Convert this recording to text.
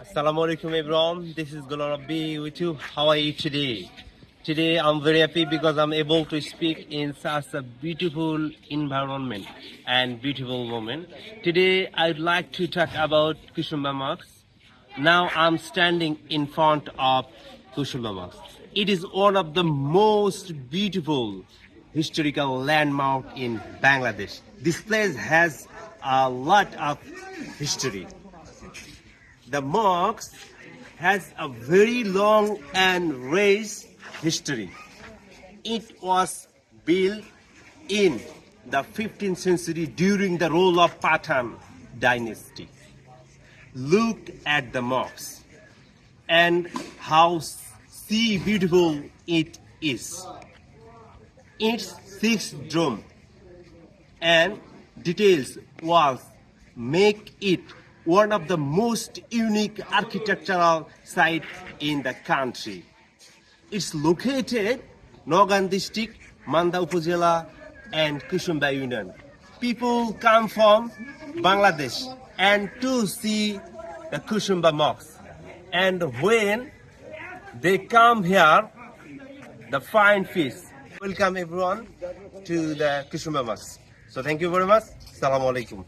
Assalamu alaikum everyone. This is Gulal Rabbi with you. How are you today? Today I'm very happy because I'm able to speak in such a beautiful environment and beautiful moment. Today I'd like to talk about Kushumba Mosque. Now I'm standing in front of Kushumba Mosque. It is one of the most beautiful historical landmark in Bangladesh. This place has a lot of history. The mosque has a very long and rich history. It was built in the 15th century during the rule of Pathan dynasty. Look at the mosque and how see beautiful it is. Its six dome and details walls make it one of the most unique architectural sites in the country. It's located Nogan district, Manda Upazila and Kushumba Union. People come from Bangladesh and to see the Kushumba Mosque. And when they come here, the fine fish. Welcome everyone to the Kushumba Mosque. So thank you very much. Assalamu alaikum.